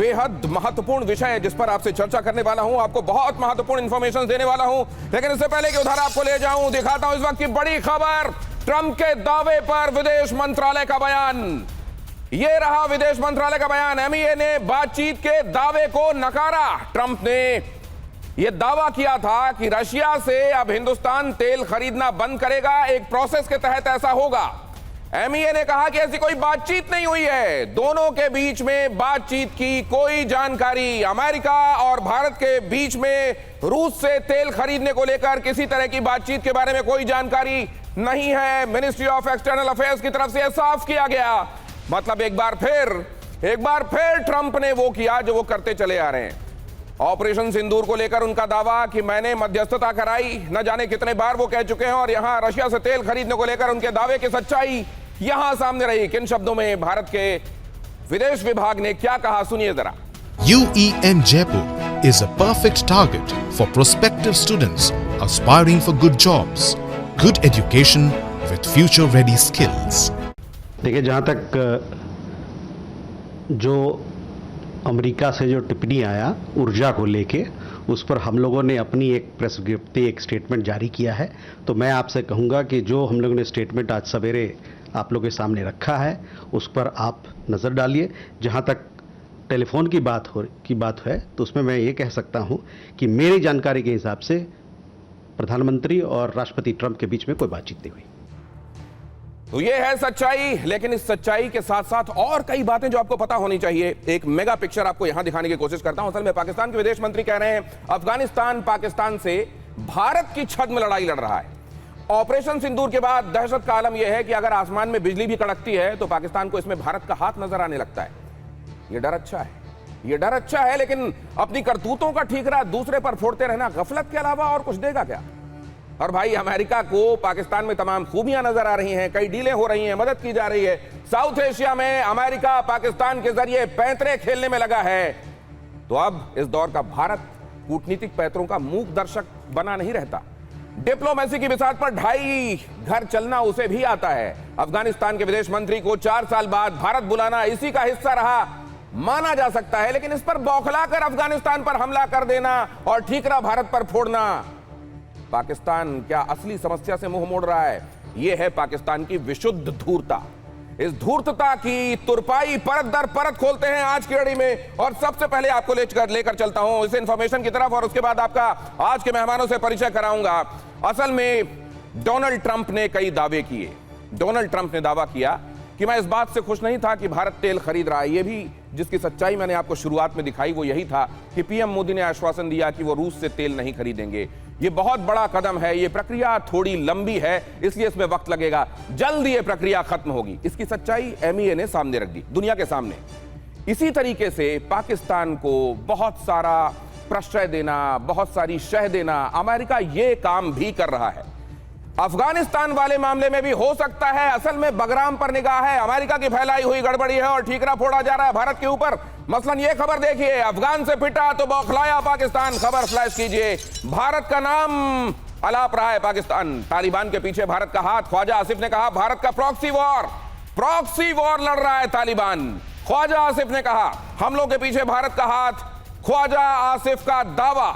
बेहद महत्वपूर्ण विषय जिस पर आपसे चर्चा करने वाला हूं, आपको बहुत महत्वपूर्ण इंफॉर्मेशन देने वाला हूं। लेकिन इससे पहले कि उधर आपको ले जाऊं, दिखाता हूं इस वक्त की बड़ी खबर, ट्रंप के दावे पर विदेश मंत्रालय का बयान। यह रहा विदेश मंत्रालय का बयान। एमईए ने बातचीत के दावे को नकारा। ट्रंप ने यह दावा किया था कि रशिया से अब हिंदुस्तान तेल खरीदना बंद करेगा, एक प्रोसेस के तहत ऐसा होगा। एमईए ने कहा कि ऐसी कोई बातचीत नहीं हुई है, दोनों के बीच में बातचीत की कोई जानकारी, अमेरिका और भारत के बीच में रूस से तेल खरीदने को लेकर किसी तरह की बातचीत के बारे में कोई जानकारी नहीं है। मिनिस्ट्री ऑफ एक्सटर्नल अफेयर्स की तरफ से साफ किया गया। मतलब एक बार फिर ट्रंप ने वो किया जो वो करते चले आ रहे हैं। ऑपरेशन सिंदूर को लेकर उनका दावा कि मैंने मध्यस्थता कराई, न जाने कितने बार वो कह चुके हैं। और यहां रशिया से तेल खरीदने को लेकर उनके दावे की सच्चाई यहां सामने रही। किन शब्दों में भारत के विदेश विभाग ने क्या कहा, सुनिए जरा। UEM Jaipur is a perfect target for prospective students aspiring for good jobs, good education with future-ready skills. देखिए, जहाँ तक जो अमेरिका से जो टिप्पणी आया ऊर्जा को लेके, उस पर हम लोगों ने अपनी एक प्रेस विज्ञप्ति, एक स्टेटमेंट जारी किया है। तो मैं आपसे कहूँगा कि जो हम लोगों ने स्टेटमेंट आज सवेरे आप लोगों के सामने रखा है, उस पर आप नज़र डालिए। जहाँ तक टेलीफोन की बात है, तो उसमें मैं ये कह सकता हूँ कि मेरी जानकारी के हिसाब से प्रधानमंत्री और राष्ट्रपति ट्रंप के बीच में कोई बातचीत नहीं हुई। तो ये है सच्चाई। लेकिन इस सच्चाई के साथ साथ और कई बातें जो आपको पता होनी चाहिए। एक मेगा पिक्चर आपको यहां दिखाने की कोशिश करता हूं। असल में पाकिस्तान के विदेश मंत्री कह रहे हैं अफगानिस्तान पाकिस्तान से भारत की छत में लड़ाई लड़ रहा है। ऑपरेशन सिंदूर के बाद दहशत का आलम यह है कि अगर आसमान में बिजली भी कड़कती है तो पाकिस्तान को इसमें भारत का हाथ नजर आने लगता है। यह डर अच्छा है, लेकिन अपनी करतूतों का ठीकरा दूसरे पर फोड़ते रहना गफलत के अलावा और कुछ देगा क्या? और भाई, अमेरिका को पाकिस्तान में तमाम खूबियां नजर आ रही हैं, कई डीलें हो रही हैं, मदद की जा रही है। साउथ एशिया में अमेरिका पाकिस्तान के जरिए पैंतरे खेलने में लगा है। तो अब इस दौर का भारत कूटनीतिक पैंतरों का मूक दर्शक बना नहीं रहता। डिप्लोमेसी की बिसात पर ढाई घर चलना उसे भी आता है। अफगानिस्तान के विदेश मंत्री को 4 साल बाद भारत बुलाना इसी का हिस्सा रहा माना जा सकता है। लेकिन इस पर बौखलाकर अफगानिस्तान पर हमला कर देना और ठीकरा भारत पर फोड़ना, पाकिस्तान क्या असली समस्या से मुंह मोड़ रहा है? यह है पाकिस्तान की विशुद्ध धूर्तता। इस धूर्तता की तुरपाई परत दर परत खोलते हैं आज की कड़ी में। और सबसे पहले आपको लेकर चलता हूं इस इंफॉर्मेशन की तरफ, और उसके बाद आपका आज के मेहमानों से परिचय कराऊंगा। असल में डोनाल्ड ट्रंप ने कई दावे किए। डोनाल्ड ट्रंप ने दावा किया कि मैं इस बात से खुश नहीं था कि भारत तेल खरीद रहा है। यह भी जिसकी सच्चाई मैंने आपको शुरुआत में दिखाई वो यही था कि पीएम मोदी ने आश्वासन दिया कि वो रूस से तेल नहीं खरीदेंगे। ये बहुत बड़ा कदम है, ये प्रक्रिया थोड़ी लंबी है, इसलिए इसमें वक्त लगेगा, जल्द ये प्रक्रिया खत्म होगी। इसकी सच्चाई एमईए ने सामने रख दी, दुनिया के सामने। इसी तरीके से पाकिस्तान को बहुत सारा प्रश्रय देना, बहुत सारी शह देना, अमेरिका ये काम भी कर रहा है। अफगानिस्तान वाले मामले में भी हो सकता है असल में बगराम पर निगाह है, अमेरिका की फैलाई हुई गड़बड़ी है और ठीकरा फोड़ा जा रहा है भारत के ऊपर। मसलन ये खबर देखिए, अफगान से पिटा तो बौखलाया पाकिस्तान। खबर फ्लैश कीजिए, भारत का नाम अलाप रहा है पाकिस्तान। तालिबान के पीछे भारत का हाथ, ख्वाजा आसिफ ने कहा भारत का प्रॉक्सी वॉर लड़ रहा है तालिबान। ख्वाजा आसिफ ने कहा हमलों के पीछे भारत का हाथ, ख्वाजा आसिफ का दावा।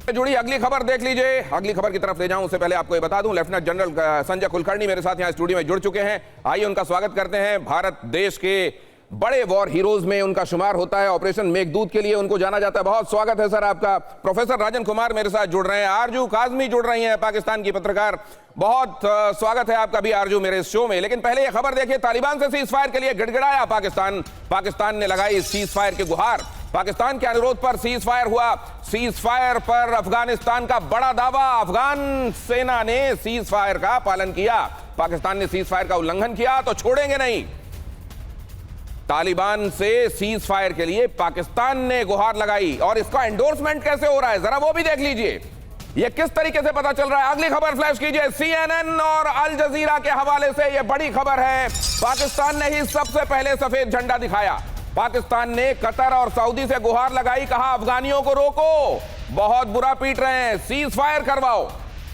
जुड़ी अगली खबर देख लीजिए। अगली खबर की तरफ ले जाऊं उससे पहले आपको ये बता दूं, लेफ्टिनेंट जनरल संजय कुलकर्णी मेरे साथ यहां स्टूडियो में जुड़ चुके हैं। आइए उनका स्वागत करते हैं। भारत देश के बड़े वॉर हीरोज में उनका शुमार होता है। ऑपरेशन मेघदूत के लिए उनको जाना जाता है। बहुत स्वागत है सर आपका। प्रोफेसर राजन कुमार मेरे साथ जुड़ रहे हैं, आरजू काजमी जुड़ रही हैं, पाकिस्तान की पत्रकार। बहुत स्वागत है आपका भी आरजू मेरे इस शो में। लेकिन पहले यह खबर देखिए, तालिबान से सीज फायर के लिए गिड़गिड़ाया पाकिस्तान ने लगाई सीज फायर की गुहार। पाकिस्तान के अनुरोध पर सीज फायर हुआ। सीज फायर पर अफगानिस्तान का बड़ा दावा, अफगान सेना ने सीज फायर का पालन किया। पाकिस्तान ने सीज फायर का उल्लंघन किया तो छोड़ेंगे नहीं। तालिबान से सीज फायर के लिए पाकिस्तान ने गुहार लगाई और इसका एंडोर्समेंट कैसे हो रहा है जरा वो भी देख लीजिए। यह किस तरीके से पता चल रहा है, अगली खबर फ्लैश कीजिए। CNN और अल जजीरा के हवाले से यह बड़ी खबर है। पाकिस्तान ने ही सबसे पहले सफेद झंडा दिखाया। पाकिस्तान ने कतर और सऊदी से गुहार लगाई, कहा अफगानियों को रोको, बहुत बुरा पीट रहे हैं, सीज फायर करवाओ।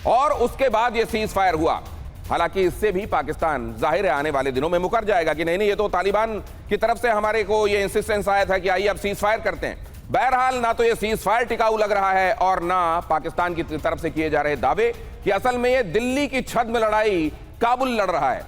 और उसके बाद यह सीज फायर हुआ। हालांकि इससे भी पाकिस्तान जाहिर है आने वाले दिनों में मुकर जाएगा कि नहीं नहीं, ये तो तालिबान की तरफ से हमारे को ये इंसिस्टेंस आया था कि आइए अब सीज फायर करते हैं। बहरहाल ना तो ये सीज फायर टिकाऊ लग रहा है और ना पाकिस्तान की तरफ से किए जा रहे दावे कि असल में ये दिल्ली की छत में लड़ाई काबुल लड़ रहा है।